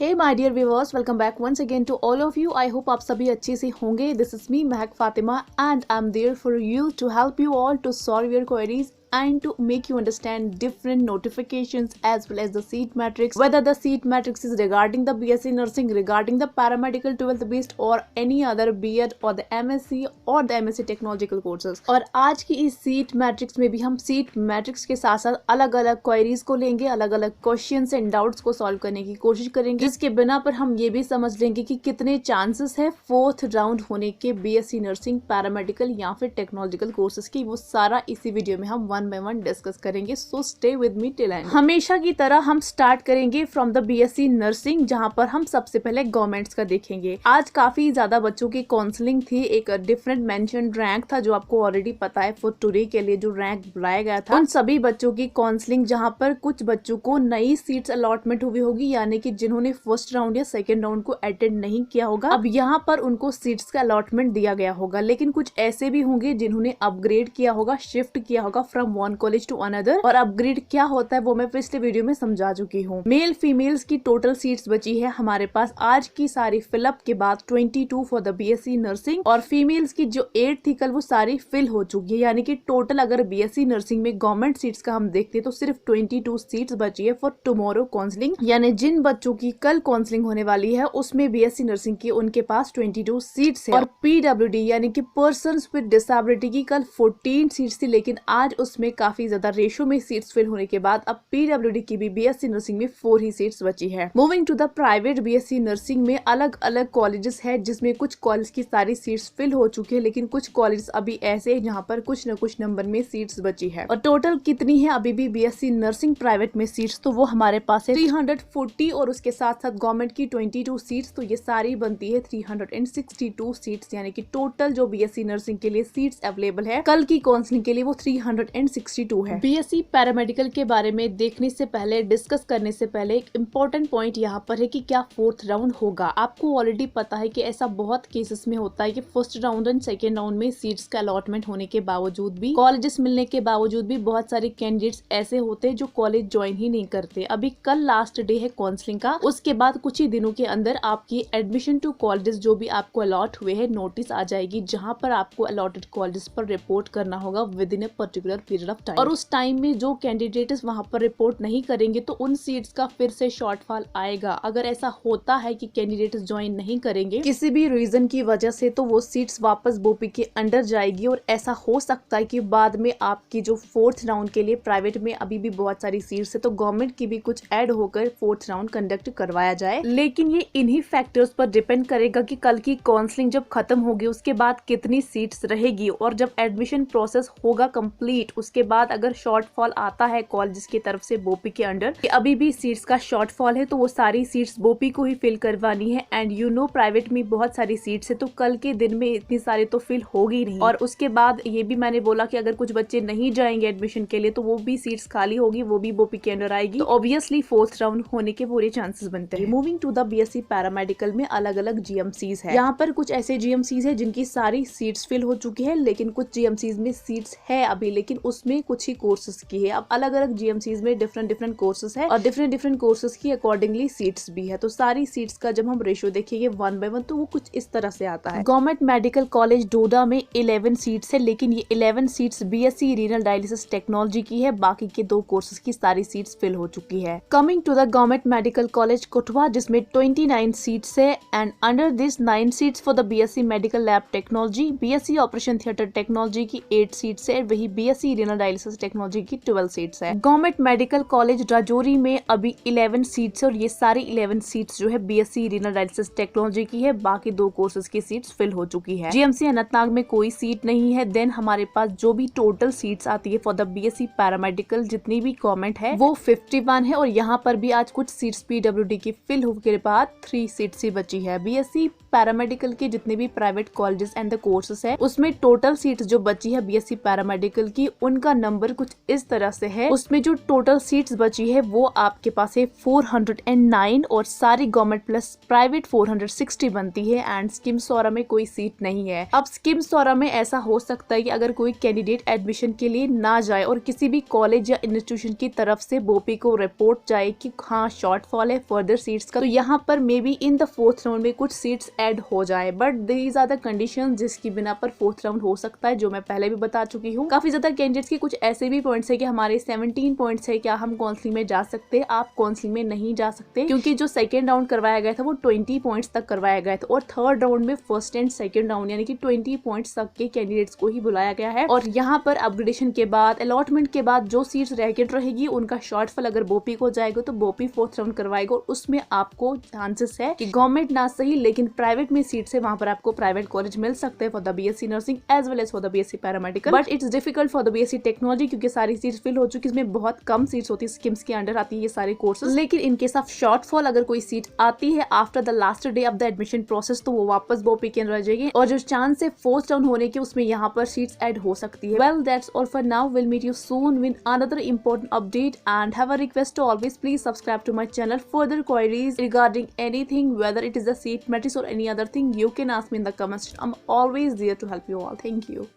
Hey my dear viewers, welcome back once again to all of you. I hope आप सभी अच्छे से होंगे. This is me Mahak Fatima and I'm there for you to help you all to solve your queries and to make you understand different notifications as well as the seat matrix, whether the seat matrix is regarding the BSc nursing, regarding the paramedical 12th based or any other B.Ed or the MSc or the MSc technological courses. और आज की इस seat matrix में भी हम seat matrix के साथ साथ अलग अलग क्वेरीज को लेंगे, अलग अलग क्वेश्चंस एंड डाउट्स को सॉल्व करने की कोशिश करेंगे, जिसके बिना पर हम ये भी समझ लेंगे कि कितने चांसेस है फोर्थ राउंड होने के बीएससी नर्सिंग, पैरामेडिकल या फिर टेक्नोलॉजिकल कोर्सेज की. वो सारा इसी वीडियो में हम वन बाय वन डिस्कस करेंगे. So stay with me till and. हमेशा की तरह हम स्टार्ट करेंगे फ्रॉम द बीएससी नर्सिंग, जहां पर हम सबसे पहले गवर्नमेंट्स का देखेंगे. आज काफी ज्यादा बच्चों की काउंसलिंग थी. एक डिफरेंट मेंशन रैंक था जो आपको ऑलरेडी पता है. फॉर टुडे के लिए जो रैंक बुलाया गया था, उन सभी बच्चों की काउंसलिंग, जहां पर कुछ बच्चों को नई सीट्स अलॉटमेंट हुई होगी, यानी कि जिन्होंने फर्स्ट राउंड या सेकेंड राउंड को अटेंड नहीं किया होगा, अब यहाँ पर उनको सीट्स का अलॉटमेंट दिया गया होगा. लेकिन कुछ ऐसे भी होंगे जिन्होंने अपग्रेड किया होगा, शिफ्ट किया होगा from one college to another. और अपग्रेड क्या होता है वो मैं पिछले वीडियो में समझा चुकी हूँ. मेल फीमेल्स की टोटल सीट्स बची है हमारे पास आज की सारी फिलअप के बाद 22 फॉर द बीएससी नर्सिंग, और फीमेल्स की जो 8 थी कल वो सारी फिल हो चुकी है. यानी कि टोटल अगर बीएससी नर्सिंग में गवर्नमेंट सीट्स का हम देखते हैं तो सिर्फ 22 सीट्स बची है फॉर टुमारो काउंसलिंग. यानी जिन बच्चों की कल काउंसलिंग होने वाली है उसमें बीएससी नर्सिंग की उनके पास 22 सीट्स है. और पीडब्ल्यूडी यानी कि पर्सन्स विद डिसेबिलिटी की कल 14 सीट्स थी, लेकिन आज उसमें काफी ज्यादा रेशो में सीट्स फिल होने के बाद अब पीडब्ल्यूडी की भी बीएससी नर्सिंग में 4 ही सीट्स बची है. Moving to the private BSc nursing में अलग अलग कॉलेजेस है, जिसमें कुछ कॉलेज की सारी सीट्स फिल हो चुकी है, लेकिन कुछ कॉलेज अभी ऐसे हैं जहाँ पर कुछ न कुछ नंबर में सीट्स बची है. और टोटल कितनी है अभी भी बीएससी नर्सिंग प्राइवेट में सीट्स, तो वो हमारे पास है 340 और उसके साथ साथ गवर्नमेंट की 22 सीट्स, तो ये सारी बनती है 362 सीट्स. यानी कि टोटल जो बीएससी नर्सिंग के लिए सीट्स अवेलेबल है कल की काउंसलिंग के लिए वो 362 है. बीएससी पैरामेडिकल के बारे में देखने से पहले, डिस्कस करने से पहले एक इम्पोर्टेंट पॉइंट यहाँ पर है कि क्या फोर्थ राउंड होगा. आपको ऑलरेडी पता है कि ऐसा बहुत केसेस में होता है कि first round and second round में सीट्स का अलॉटमेंट होने के बावजूद भी, कॉलेजेस मिलने के बावजूद भी बहुत सारे कैंडिडेट्स ऐसे होते हैं जो कॉलेज ज्वाइन ही नहीं करते. अभी कल लास्ट डे है काउंसलिंग का, उसके बाद कुछ ही दिनों के अंदर आपकी एडमिशन टू कॉलेजेस जो भी आपको अलॉट हुए हैं नोटिस आ जाएगी, जहां पर आपको अलॉटेड कॉलेजेस पर रिपोर्ट करना होगा with in a particular period of time. और उस टाइम में जो कैंडिडेट्स वहां पर रिपोर्ट नहीं करेंगे तो उन सीट्स का फिर से शॉर्टफॉल आएगा. अगर ऐसा होता है कि कैंडिडेट्स ज्वाइन नहीं करेंगे किसी भी रीजन की वजह से, तो वो सीट्स वापस बोपी के अंडर जाएगी. और ऐसा हो सकता है कि बाद में आपकी जो फोर्थ राउंड के लिए प्राइवेट में अभी भी बहुत सारी सीट्स है, तो गवर्नमेंट की भी कुछ ऐड होकर फोर्थ राउंड कंडक्ट करवाया जाए. लेकिन ये इन्हीं फैक्टर्स पर डिपेंड करेगा कि कल की काउंसलिंग जब खत्म होगी उसके बाद कितनी सीट्स रहेगी, और जब एडमिशन प्रोसेस होगा कंप्लीट उसके बाद अगर शॉर्टफॉल आता है कॉलेज की तरफ से बोपी के अंडर कि अभी भी सीट्स का शॉर्टफॉल है, तो वो सारी सीट्स बोपी को ही फिल करवानी है. एंड यू नो प्राइवेट में बहुत सारी सीट्स है, तो कल के दिन में इतनी सारी तो फिल होगी नहीं. और उसके बाद ये भी मैंने बोला कि अगर कुछ बच्चे नहीं जाएंगे एडमिशन के लिए तो वो भी सीट्स खाली होगी, वो भी बोपी के अंडर आएगी, तो ऑब्वियसली फोर्थ राउंड होने के पूरे चांसेस बनते हैं. Moving to the BSc paramedical में अलग अलग जीएमसीज है. यहाँ पर कुछ ऐसे जीएमसीज है जिनकी सारी सीट्स फिल हो चुकी है, लेकिन कुछ जीएमसीज में सीट्स है अभी, लेकिन उसमें कुछ ही कोर्सेज की है. अब अलग अलग जीएमसीज में डिफरेंट कोर्सेज है और डिफरेंट कोर्सेज की अकॉर्डिंगली सीट्स भी है. तो सारी सीट्स का जब हम रेशियो देखेंगे 1/1 तो वो कुछ इस तरह से आता है. गवर्नमेंट मेडिकल कॉलेज डोडा में 11 सीट्स है, लेकिन ये 11 seats BSc renal dialysis technology की है. बाकी के 2 कोर्सेज की सारी सीट्स फिल हो चुकी है. Coming to the government medical college Kotwa, जिसमें 29 सीट्स है, and under this 9 seats for the BSc medical lab technology, BSc operation theatre technology की 8 सीट्स है, वही बीएससी रीनल डायलिसिस टेक्नोलॉजी की 12 सीट्स है. गवर्नमेंट मेडिकल कॉलेज राजौरी में अभी 11 सीट्स है, और ये सारी 11 सीट्स जो है बीएससी रीनल डायलिसिस टेक्नोलॉजी की है. बाकी 2 कोर्सेज की सीट्स फिल हो चुकी है. जीएमसी अनंतनाग में कोई सीट नहीं है. देन हमारे पास जो भी टोटल सीट्स आती है फॉर द बीएससी पैरामेडिकल जितनी भी गवर्नमेंट है वो 51 है, और यहाँ पर भी आज कुछ सीट्स पीडब्ल्यूडी की फिल होने के बाद 3 सीट्स ही बची है. बीएससी पैरामेडिकल के जितने भी private colleges and the courses है उसमें टोटल सीट्स जो बची है बीएससी पैरामेडिकल की उनका नंबर कुछ इस तरह से है। उसमें जो टोटल सीट्स बची है वो आपके पास है 409 और सारी गवर्नमेंट प्लस प्राइवेट 460 बनती है एंड स्कीम सौरा में कोई सीट नहीं है। अब स्कीम सौरा में ऐसा हो सकता है कि अगर कोई कैंडिडेट एडमिशन के लिए ना जाए और किसी भी कॉलेज या इंस्टीट्यूशन की तरफ से बोपी को रिपोर्ट जाए कि हाँ शॉर्टफॉल है फर्दर सीट्स का, तो यहाँ पर maybe in the fourth round में कुछ सीट्स ऐड हो जाए, but these are the condition जिसकी बिना पर फोर्थ राउंड हो सकता है, जो मैं पहले भी बता चुकी हूँ। काफी ज्यादा कैंडिडेट्स के कुछ ऐसे भी पॉइंट्स है कि हमारे 17 पॉइंट्स है, क्या हम काउंसलिंग में जा सकते हैं, आप काउंसलिंग में नहीं जा सकते, क्योंकि जो सेकेंड राउंड करवाया गया था वो 20 पॉइंट्स तक करवाया गया था और थर्ड राउंड में फर्स्ट एंड सेकेंड राउंड यानी कि 20 पॉइंट्स तक के कैंडिडेट्स को ही बुलाया गया है। और यहाँ पर अपग्रेडेशन के बाद अलॉटमेंट के बाद जो सीट्स वैकेंट रहेगी उनका शॉर्टफॉल अगर बोपी को जाएगा तो बोपी फोर्थ राउंड करवाएगा और उसमें आपको चांसेस है कि गवर्नमेंट ना सही लेकिन प्राइवेट में सीट्स है, वहां पर आपको प्राइवेट कॉलेज मिल सकते हैं for the BSc nursing as well as for the BSc paramedical, but it's difficult for the BSc technology क्योंकि सारी सीट्स फिल हो चुकी है। इसमें बहुत कम सीट्स होती है, स्कीम्स के अंडर आती है ये सारे कोर्सेज। लेकिन इन केस ऑफ शॉर्टफॉल अगर कोई सीट आती है after the last day of the admission process तो वो वापस बोपी के अंदर रह जाएगी और जो चांस है फोर्थ राउंड होने के उसमें यहाँ पर सीट्स ऐड हो सकती है। Well that's all for now, will meet you soon with another important update and have a request to always please subscribe to my channel. Further queries regarding anything, whether it is the seat matrix or any other thing, you can ask me in the comments. I'm always there to help you all. Thank you.